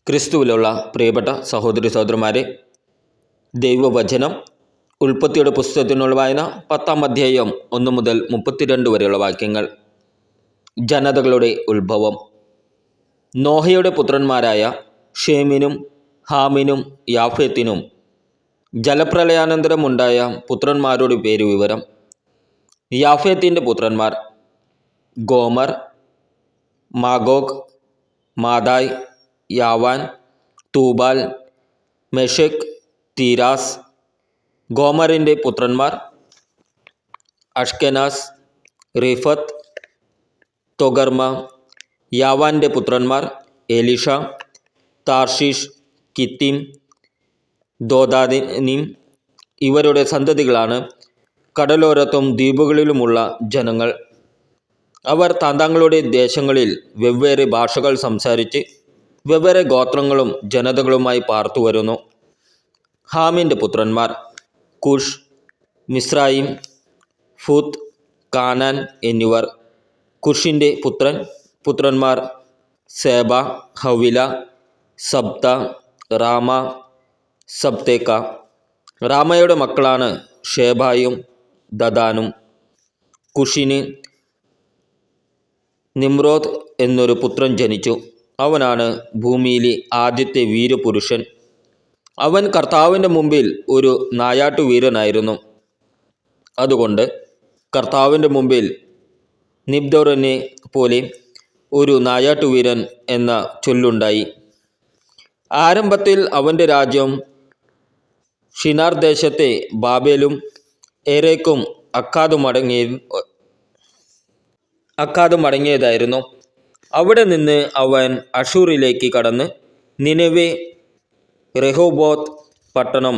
ക്രിസ്തുവിലുള്ള പ്രിയപ്പെട്ട സഹോദരി സഹോദരന്മാരെ, ദൈവവചനം ഉൽപ്പത്തിയുടെ പുസ്തകത്തിനുള്ള വായന 10-ാം അധ്യായം 1 മുതൽ 32 വരെയുള്ള വാക്യങ്ങൾ. ജനതകളുടെ ഉത്ഭവം. നോഹയുടെ പുത്രന്മാരായ ഷേമിനും ഹാമിനും യാഫേത്തിനും ജലപ്രളയാനന്തരം ഉണ്ടായ പുത്രന്മാരുടെ പേര് വിവരം. യാഫേത്തിൻ്റെ പുത്രന്മാർ ഗോമർ, മാഗോഗ്, മാദായ്, യാവാൻ, തൂബാൽ, മെഷെക്, തീരാസ്. ഗോമറിൻ്റെ പുത്രന്മാർ അഷ്കെനാസ്, റിഫത്ത്, തൊഗർമ. യാവാൻ്റെ പുത്രന്മാർ എലീഷ, താർഷീഷ്, കിത്തീം, ദോദാനിം. ഇവരുടെ സന്തതികളാണ് കടലോരത്തും ദ്വീപുകളിലുമുള്ള ജനങ്ങൾ. അവർ തങ്ങളുടെ ദേശങ്ങളിൽ വെവ്വേറെ ഭാഷകൾ സംസാരിച്ച് വെവ്വേറെ ഗോത്രങ്ങളും ജനതകളുമായി പാർത്തു വരുന്നു. ഹാമിൻ്റെ പുത്രന്മാർ കുഷ്, മിസ്രയീം, ഫൂത്ത്, കാനാൻ എന്നിവർ. കുഷിൻ്റെ പുത്രന്മാർ സേബ, ഹവില, സബ്ത, റാമ, സബ്തേക്ക. റാമയുടെ മക്കളാണ് ഷേബായും ദദാനും. കുഷിന് നിമ്രോദ് എന്നൊരു പുത്രൻ ജനിച്ചു. അവനാണ് ഭൂമിയിലെ ആദ്യത്തെ വീരപുരുഷൻ. അവൻ കർത്താവിൻ്റെ മുമ്പിൽ ഒരു നായാട്ടുവീരനായിരുന്നു. അതുകൊണ്ട് കർത്താവിൻ്റെ മുമ്പിൽ നിബ്ദോറിനെ പോലെ ഒരു നായാട്ടുവീരൻ എന്ന ചൊല്ലുണ്ടായി. ആരംഭത്തിൽ അവൻ്റെ രാജ്യം ഷിനാർ ദേശത്തെ ബാബേലും ഏരേക്കും അക്കാദും അടങ്ങിയതായിരുന്നു. അവിടെ നിന്ന് അവൻ അഷൂറിലേക്ക് കടന്ന് നിനെവെ, റെഹോബോത്ത് പട്ടണം,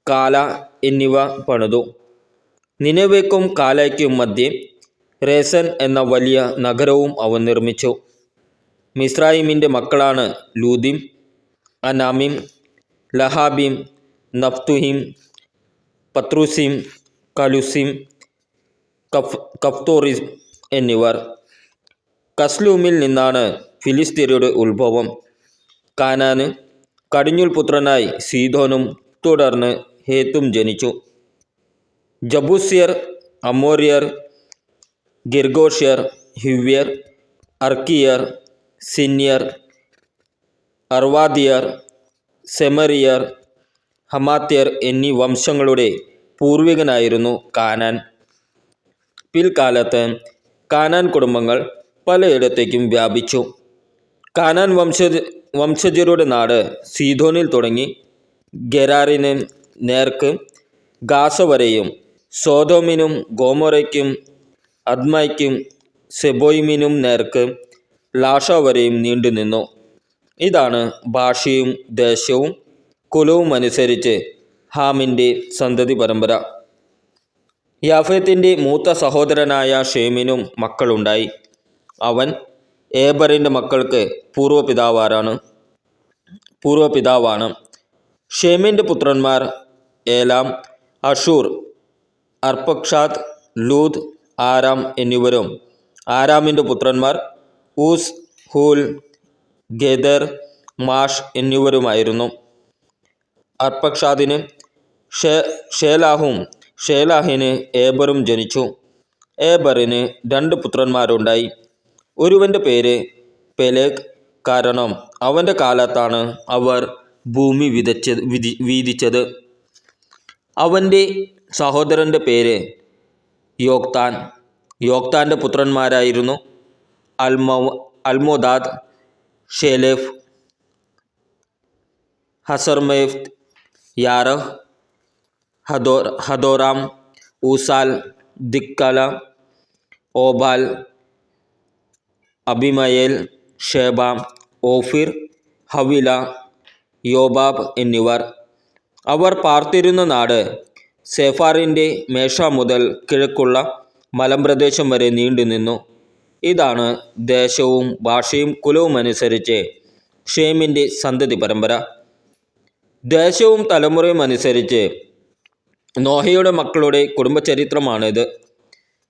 കാല എന്നിവ പണിതു. നിനെവേക്കും കാലയ്ക്കും മധ്യേ രേസൻ എന്ന വലിയ നഗരവും അവൻ നിർമ്മിച്ചു. മിസ്രയീമിൻ്റെ മക്കളാണ് ലൂദിം, അനാമിം, ലഹാബീം, നഫ്തുഹിം, പത്രൂസിം, കലുസിം, കഫ്തോറിം എന്നിവർ. കസ്ലൂമിൽ നിന്നാണ് ഫിലിസ്തീനയുടെ ഉത്ഭവം. കാനാന് കടിഞ്ഞൂൽ പുത്രനായി സീദോനും തുടർന്ന് ഹേത്തും ജനിച്ചു. ജബൂസ്യർ, അമോര്യർ, ഗിർഗോഷ്യർ, ഹിവ്യർ, അർക്കിയർ, സിന്യർ, അർവാദിയർ, സെമറിയർ, ഹമാത്യർ എന്നീ വംശങ്ങളുടെ പൂർവികനായിരുന്നു കാനാൻ. പിൽക്കാലത്ത് കാനാൻ കുടുംബങ്ങൾ പലയിടത്തേക്കും വ്യാപിച്ചു. കാനാൻ വംശജരുടെ നാട് സീദോനിൽ തുടങ്ങി ഗെരാറിന് നേർക്ക് ഗാസ വരെയും സോദോമിനും ഗോമോറയ്ക്കും അദ്മയ്ക്കും സെബോയിമിനും നേർക്ക് ലാഷ വരെയും നീണ്ടുനിന്നു. ഇതാണ് ഭാഷയും ദേശവും കുലവും അനുസരിച്ച് ഹാമിൻ്റെ സന്തതി പരമ്പര. യാഫേത്തിൻ്റെ മൂത്ത സഹോദരനായ ഷേമിനും മക്കളുണ്ടായി. അവൻ ഏബറിൻ്റെ മക്കൾക്ക് പൂർവ്വപിതാവാണ്. ഷേമിൻ്റെ പുത്രന്മാർ ഏലാം, അഷൂർ, അർപ്പക്ഷാദ്, ലൂദ്, ആരാം എന്നിവരും. ആരാമിൻ്റെ പുത്രന്മാർ ഊസ്, ഹൂൽ, ഗെദർ, മാഷ് എന്നിവരുമായിരുന്നു. അർപ്പക്ഷാദിന് ഷേലാഹും ഷേലാഹിന് ഏബറും ജനിച്ചു. ഏബറിന് 2 പുത്രന്മാരുണ്ടായി. ഒരുവൻ്റെ പേര് പെലേഗ്, കാരണം അവൻ്റെ കാലത്താണ് അവർ ഭൂമി വീതിച്ചത്. അവൻ്റെ സഹോദരൻ്റെ പേര് യോക്താൻ. യോക്താൻ്റെ പുത്രന്മാരായിരുന്നു അൽമോദാദ്, ഷേലെഫ്, ഹസർമേഫ്, യാരഹ്, ഹദോറാം, ഊസാൽ, ദിക്കല, ഓബാൽ, അബിമയേൽ, ഷേബ, ഓഫിർ, ഹവില, യോബാബ് എന്നിവർ. അവർ പാർത്തിരുന്ന നാട് സെഫാറിൻ്റെ മേഷ മുതൽ കിഴക്കുള്ള മലമ്പ്രദേശം വരെ നീണ്ടുനിന്നു. ഇതാണ് ദേശവും ഭാഷയും കുലവും അനുസരിച്ച് ഷേമിൻ്റെ സന്തതി പരമ്പര. ദേശവും തലമുറയും അനുസരിച്ച് നോഹയുടെ മക്കളുടെ കുടുംബചരിത്രമാണിത്.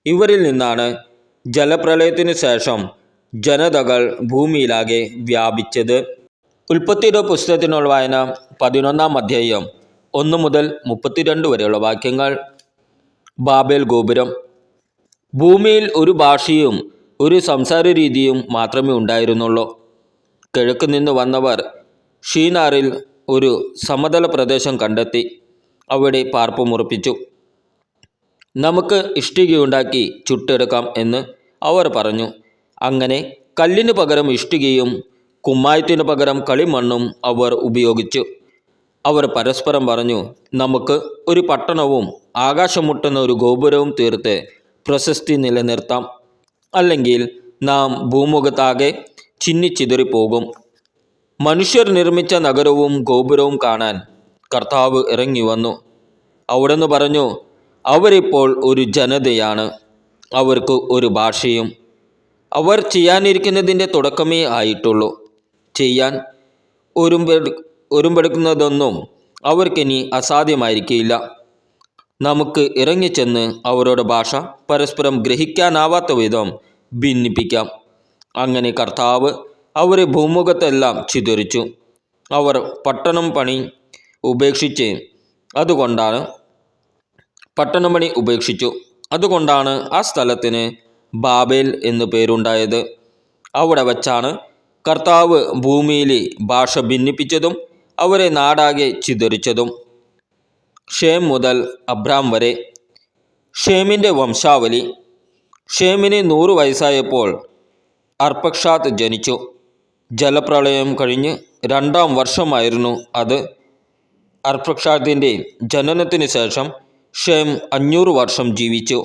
ഇവരിൽ നിന്നാണ് ജലപ്രളയത്തിനു ശേഷം ജനതകൾ ഭൂമിയിലാകെ വ്യാപിച്ചത്. ഉൽപ്പത്തിയുടെ പുസ്തകത്തിനുള്ള വായന 11-ാം അധ്യായം 1 മുതൽ 32 വരെയുള്ള വാക്യങ്ങൾ. ബാബേൽ ഗോപുരം. ഭൂമിയിൽ ഒരു ഭാഷയും ഒരു സംസാര രീതിയും മാത്രമേ ഉണ്ടായിരുന്നുള്ളൂ. കിഴക്ക് നിന്ന് വന്നവർ ഷീനാറിൽ ഒരു സമതല പ്രദേശം കണ്ടെത്തി അവിടെ പാർപ്പുമുറപ്പിച്ചു. നമുക്ക് ഇഷ്ടികയുണ്ടാക്കി ചുട്ടെടുക്കാം എന്ന് അവർ പറഞ്ഞു. അങ്ങനെ കല്ലിന് പകരം ഇഷ്ടികയും കുമ്മായത്തിനു പകരം കളിമണ്ണും അവർ ഉപയോഗിച്ചു. അവർ പരസ്പരം പറഞ്ഞു, നമുക്ക് ഒരു പട്ടണവും ആകാശം മുട്ടുന്ന ഒരു ഗോപുരവും തീർത്ത് പ്രശസ്തി നിലനിർത്താം, അല്ലെങ്കിൽ നാം ഭൂമുഖത്താകെ ചിന്നിച്ചിതറിപ്പോകും. മനുഷ്യർ നിർമ്മിച്ച നഗരവും ഗോപുരവും കാണാൻ കർത്താവ് ഇറങ്ങി വന്നു. അവിടുന്ന് പറഞ്ഞു, അവരിപ്പോൾ ഒരു ജനതയാണ്, അവർക്ക് ഒരു ഭാഷയും. അവർ ചെയ്യാനിരിക്കുന്നതിൻ്റെ തുടക്കമേ ആയിട്ടുള്ളൂ. ചെയ്യാൻ ഒരുമ്പെടുക്കുന്നതൊന്നും അവർക്കിനി അസാധ്യമായിരിക്കില്ല. നമുക്ക് ഇറങ്ങിച്ചെന്ന് അവരുടെ ഭാഷ പരസ്പരം ഗ്രഹിക്കാനാവാത്ത വിധം ഭിന്നിപ്പിക്കാം. അങ്ങനെ കർത്താവ് അവരെ ഭൂമുഖത്തെല്ലാം ചിതറിച്ചു. അവർ പട്ടണം പണി ഉപേക്ഷിച്ചു. അതുകൊണ്ടാണ് ആ സ്ഥലത്തിന് ബാബേൽ എന്നു പേരുണ്ടായത്. അവിടെ വച്ചാണ് കർത്താവ് ഭൂമിയിലെ ഭാഷ ഭിന്നിപ്പിച്ചതും അവരെ നാടാകെ ചിതറിച്ചതും. ഷേം മുതൽ അബ്രാം വരെ. ഷേമിൻ്റെ വംശാവലി. ഷേമിന് 100 വയസ്സായപ്പോൾ അർപ്പക്ഷാദ് ജനിച്ചു. ജലപ്രളയം കഴിഞ്ഞ് 2-ാം വർഷമായിരുന്നു അത്. അർപ്പക്ഷാദിൻ്റെ ജനനത്തിന് ശേഷം ഷേം 500 വർഷം ജീവിച്ചു.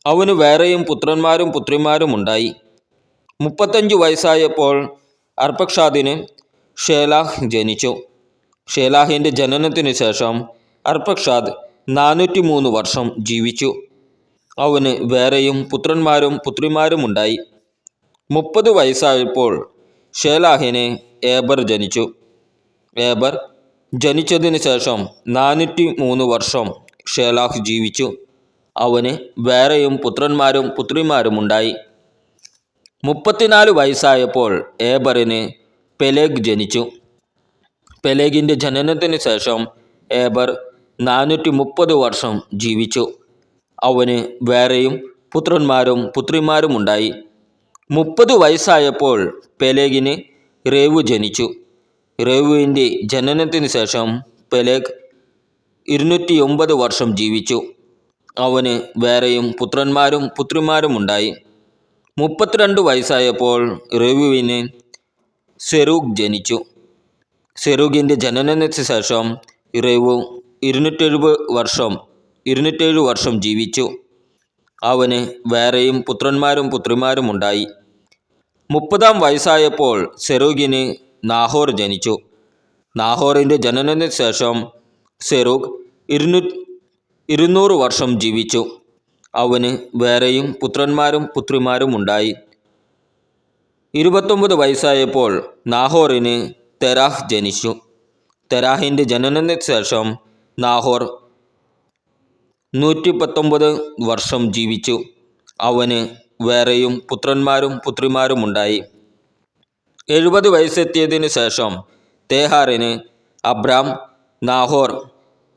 അവന് വേറെയും പുത്രന്മാരും പുത്രിമാരും ഉണ്ടായി. 35 വയസ്സായപ്പോൾ അർപ്പക്ഷാദിന് ഷേലാഹ് ജനിച്ചു. ഷേലാഹിൻ്റെ ജനനത്തിന് ശേഷം അർപ്പക്ഷാദ് 403 വർഷം ജീവിച്ചു. അവന് വേറെയും പുത്രന്മാരും പുത്രിമാരും ഉണ്ടായി. 30 വയസ്സായപ്പോൾ ഷേലാഹിന് ഏബർ ജനിച്ചു. ഏബർ ജനിച്ചതിന് ശേഷം 403 വർഷം ഷേലാഹ് ജീവിച്ചു. അവന് വേറെയും പുത്രന്മാരും പുത്രിമാരും ഉണ്ടായി. 34 വയസ്സായപ്പോൾ ഏബറിന് പെലേഗ് ജനിച്ചു. പെലേഗിൻ്റെ ജനനത്തിന് ശേഷം ഏബർ 430 വർഷം ജീവിച്ചു. അവന് വേറെയും പുത്രന്മാരും പുത്രിമാരും ഉണ്ടായി. 30 വയസ്സായപ്പോൾ പെലേഗിന് റേവു ജനിച്ചു. റേവുവിൻ്റെ ജനനത്തിന് ശേഷം പെലേഗ് 209 വർഷം ജീവിച്ചു. അവന് വേറെയും പുത്രന്മാരും പുത്രിമാരും ഉണ്ടായി. 32 വയസ്സായപ്പോൾ റേവുവിന് സെറൂഗ് ജനിച്ചു. സെറൂഗിൻ്റെ ജനനത്തിന് ശേഷം റേവു 207 വർഷം ജീവിച്ചു. അവന് വേറെയും പുത്രന്മാരും പുത്രിമാരും ഉണ്ടായി. 30-ാം വയസ്സായപ്പോൾ സെറൂഗിന് നാഹോർ ജനിച്ചു. നാഹോറിൻ്റെ ജനനത്തിന് ശേഷം സെറൂഗ് 200 വർഷം ജീവിച്ചു. അവന് വേറെയും പുത്രന്മാരും പുത്രിമാരും ഉണ്ടായി. 29 വയസ്സായപ്പോൾ നാഹോറിന് തെരാഹ് ജനിച്ചു. തെരാഹിൻ്റെ ജനനത്തിന് ശേഷം നാഹോർ 119 വർഷം ജീവിച്ചു. അവന് വേറെയും പുത്രന്മാരും പുത്രിമാരും ഉണ്ടായി. 70 വയസ്സെത്തിയതിനു ശേഷം തേഹാറിന് അബ്രാം, നാഹോർ,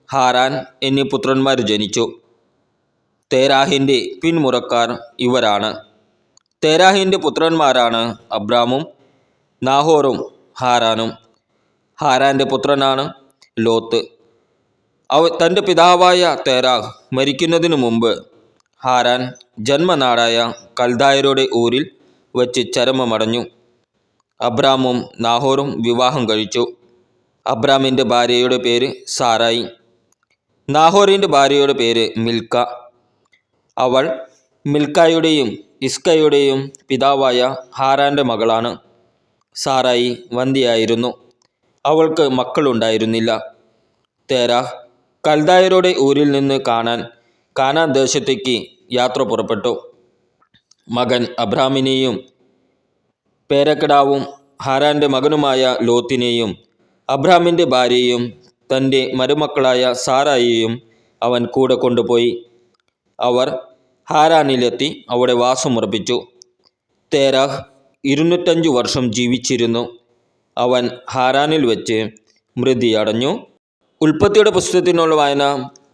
ഹാരാൻ എന്നീ പുത്രന്മാർ ജനിച്ചു. തേരാഹിൻ്റെ പിന്മുറക്കാർ ഇവരാണ്. തേരാഹിൻ്റെ പുത്രന്മാരാണ് അബ്രാമും നാഹോറും ഹാരാനും. ഹാരാൻ്റെ പുത്രനാണ് ലോത്ത്. തൻ്റെ പിതാവായ തേരാഹ് മരിക്കുന്നതിനു മുമ്പ് ഹാരാൻ ജന്മനാടായ കൽദായരുടെ ഊരിൽ വച്ച് ചരമമടഞ്ഞു. അബ്രാമും നാഹോറും വിവാഹം കഴിച്ചു. അബ്രാമിൻ്റെ ഭാര്യയുടെ പേര് സാറായി. നാഹോറിൻ്റെ ഭാര്യയുടെ പേര് മിൽക്ക. അവൾ മിൽക്കായുടെയും ഇസ്കയുടെയും പിതാവായ ഹാരാൻ്റെ മകളാണ്. സാറായി വന്ധ്യയായിരുന്നു. അവൾക്ക് മക്കളുണ്ടായിരുന്നില്ല. തേരാഹ് കൽദായരുടെ ഊരിൽ നിന്ന് കാനാൻ ദേശത്തേക്ക് യാത്ര പുറപ്പെട്ടു. മകൻ അബ്രാമിനെയും പേരക്കിടാവും ഹാരാൻ്റെ മകനുമായ ലോത്തിനെയും അബ്രാമിൻ്റെ ഭാര്യയും തൻ്റെ മരുമക്കളായ സാറായിയെയും അവൻ കൂടെ കൊണ്ടുപോയി. അവർ ഹാരാനിലെത്തി അവിടെ വാസമുറപ്പിച്ചു. തേരാഹ് 205 വർഷം ജീവിച്ചിരുന്നു. അവൻ ഹാരാനിൽ വെച്ച് മൃതിയടഞ്ഞു. ഉൽപ്പത്തിയുടെ പുസ്തകത്തിനുള്ള വായന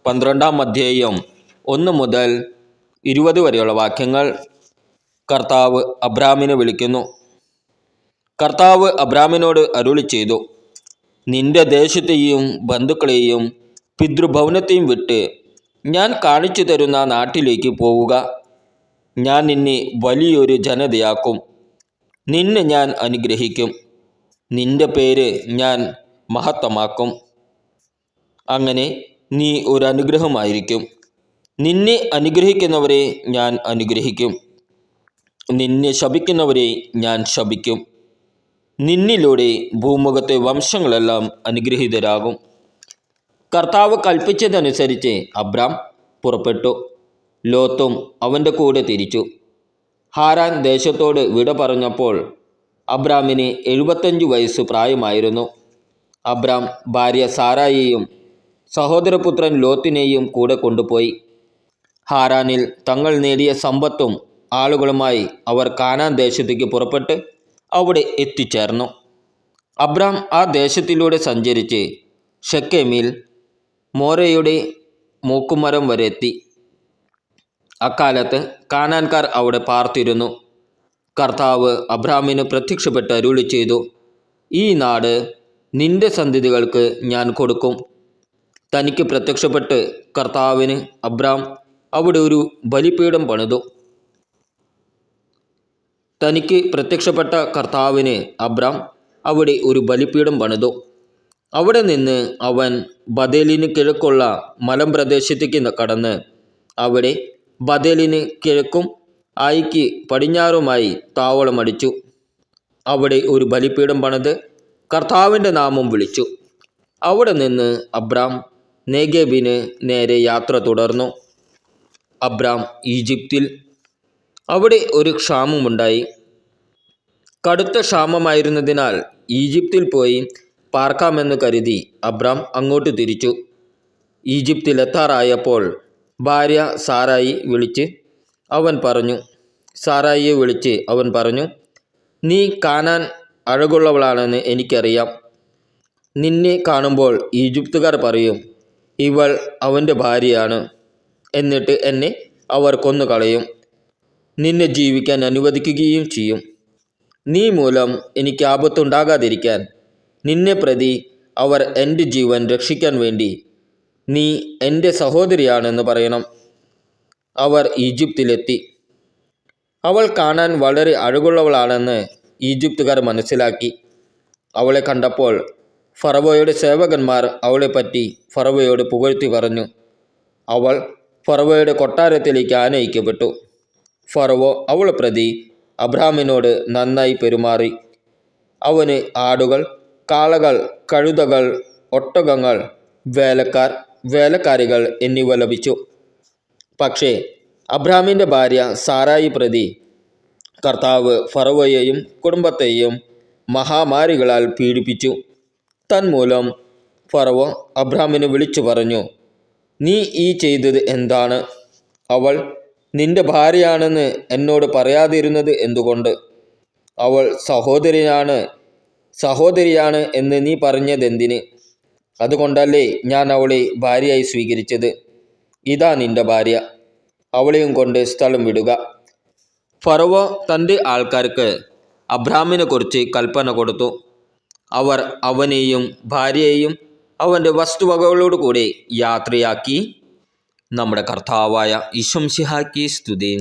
12-ാം അധ്യായം 1 മുതൽ 20 വരെയുള്ള വാക്യങ്ങൾ. കർത്താവ് അബ്രാമിനെ വിളിക്കുന്നു. കർത്താവ് അബ്രാമിനോട് അരുളി ചെയ്തു, നിന്റെ ദേശത്തെയും ബന്ധുക്കളെയും പിതൃഭവനത്തെയും വിട്ട് ഞാൻ കാണിച്ചു തരുന്ന നാട്ടിലേക്ക് പോവുക. ഞാൻ നിന്നെ വലിയൊരു ജനതയാക്കും. നിന്നെ ഞാൻ അനുഗ്രഹിക്കും. നിന്റെ പേര് ഞാൻ മഹത്വമാക്കും. അങ്ങനെ നീ ഒരു അനുഗ്രഹമായിരിക്കും. നിന്നെ അനുഗ്രഹിക്കുന്നവരെ ഞാൻ അനുഗ്രഹിക്കും. നിന്നെ ശപിക്കുന്നവരെ ഞാൻ ശപിക്കും. നിന്നിലൂടെ ഭൂമുഖത്തെ വംശങ്ങളെല്ലാം അനുഗ്രഹീതരാകും. കർത്താവ് കൽപ്പിച്ചതനുസരിച്ച് അബ്രാം പുറപ്പെട്ടു. ലോത്തും അവൻ്റെ കൂടെ തിരിച്ചു. ഹാരാൻ ദേശത്തോട് വിട പറഞ്ഞപ്പോൾ അബ്രാമിന് 75 വയസ്സ് പ്രായമായിരുന്നു. അബ്രാം ഭാര്യ സാറായിയെയും സഹോദരപുത്രൻ ലോത്തിനെയും കൂടെ കൊണ്ടുപോയി. ഹാരാനിൽ തങ്ങൾ നേടിയ സമ്പത്തും ആളുകളുമായി അവർ കാനാൻ ദേശത്തേക്ക് പുറപ്പെട്ട് അവിടെ എത്തിച്ചേർന്നു. അബ്രാം ആ ദേശത്തിലൂടെ സഞ്ചരിച്ച് ഷെക്കേമിൽ മോരയുടെ മൂക്കുമരം വരെ എത്തി. അക്കാലത്ത് കാനാൻകാർ അവിടെ പാർത്തിരുന്നു. കർത്താവ് അബ്രാമിന് പ്രത്യക്ഷപ്പെട്ട് അരുളി ചെയ്തു, ഈ നാട് നിന്റെ സന്തതികൾക്ക് ഞാൻ കൊടുക്കും. തനിക്ക് പ്രത്യക്ഷപ്പെട്ട് കർത്താവിന് അബ്രാം അവിടെ ഒരു ബലിപീഠം പണിതു. തനിക്ക് പ്രത്യക്ഷപ്പെട്ട കർത്താവിന് അബ്രാം അവിടെ ഒരു ബലിപീഠം പണിതു. അവിടെ നിന്ന് അവൻ ബഥേലിന് കിഴക്കുള്ള മലമ്പ്രദേശത്തേക്ക് കടന്ന് അവിടെ ബഥേലിന് കിഴക്കും ആയിക്ക് പടിഞ്ഞാറുമായി താവളമടിച്ചു. അവിടെ ഒരു ബലിപീഠം പണിത് കർത്താവിൻ്റെ നാമം വിളിച്ചു. അവിടെ നിന്ന് അബ്രാം നെഗേബിന് നേരെ യാത്ര തുടർന്നു. അബ്രാം ഈജിപ്തിൽ. അവിടെ ഒരു ക്ഷാമമുണ്ടായി. കടുത്ത ക്ഷാമമായിരുന്നതിനാൽ ഈജിപ്തിൽ പോയി പാർക്കാമെന്ന് കരുതി അബ്രാം അങ്ങോട്ട് തിരിച്ചു. ഈജിപ്തിലെത്താറായപ്പോൾ ഭാര്യ സാറായിയെ വിളിച്ച് അവൻ പറഞ്ഞു, നീ കാനാൻ അഴകുള്ളവളാണെന്ന് എനിക്കറിയാം. നിന്നെ കാണുമ്പോൾ ഈജിപ്തുകാർ പറയും, ഇവൾ അവൻ്റെ ഭാര്യയാണ്. എന്നിട്ട് എന്നെ അവർ കൊന്നുകളയും. നിന്നെ ജീവിക്കാൻ അനുവദിക്കുകയും ചെയ്യും. നീ മൂലം എനിക്ക് ആപത്തുണ്ടാകാതിരിക്കാൻ നിന്നെ പ്രതി അവർ എൻ്റെ ജീവൻ രക്ഷിക്കാൻ വേണ്ടി നീ എൻ്റെ സഹോദരിയാണെന്ന് പറയണം. അവർ ഈജിപ്തിലെത്തി. അവൾ കാണാൻ വളരെ അഴകുള്ളവളാണെന്ന് ഈജിപ്തുകാർ മനസ്സിലാക്കി. അവളെ കണ്ടപ്പോൾ ഫറവോയുടെ സേവകന്മാർ അവളെപ്പറ്റി ഫറവോയോട് പുകഴ്ത്തി പറഞ്ഞു. അവൾ ഫറവോയുടെ കൊട്ടാരത്തിലേക്ക് ആനയിക്കപ്പെട്ടു. ഫറവോ അവളെ പ്രതി അബ്രാമിനോട് നന്നായി പെരുമാറി. അവന് ആടുകൾ, കാളകൾ, കഴുതകൾ, ഒട്ടകങ്ങൾ, വേലക്കാരികൾ എന്നിവ ലഭിച്ചു. പക്ഷേ അബ്രാമിൻ്റെ ഭാര്യ സാറായി പ്രതി കർത്താവ് ഫറവോയെയും കുടുംബത്തെയും മഹാമാരികളാൽ പീഡിപ്പിച്ചു. തന്മൂലം ഫറവോ അബ്രാമിനെ വിളിച്ചു പറഞ്ഞു, നീ ഈ ചെയ്തത് എന്താണ്? അവൾ നിന്റെ ഭാര്യയാണെന്ന് എന്നോട് പറയാതിരുന്നത് എന്തുകൊണ്ട്? അവൾ സഹോദരിയാണ് എന്ന് നീ പറഞ്ഞതെന്തിന്? അതുകൊണ്ടല്ലേ ഞാൻ അവളെ ഭാര്യയായി സ്വീകരിച്ചത്. ഇതാ നിന്റെ ഭാര്യ. അവളെയും കൊണ്ട് സ്ഥലം വിടുക. ഫറവോ തൻ്റെ ആൾക്കാർക്ക് അബ്രാമിനെ കുറിച്ച് കൽപ്പന കൊടുത്തു. അവർ അവനെയും ഭാര്യയെയും അവൻ്റെ വസ്തുവകകളോടുകൂടി യാത്രയാക്കി. നമ്മുടെ കർത്താവായ ഈശോ മിശിഹായ്ക്ക് സ്തുതി.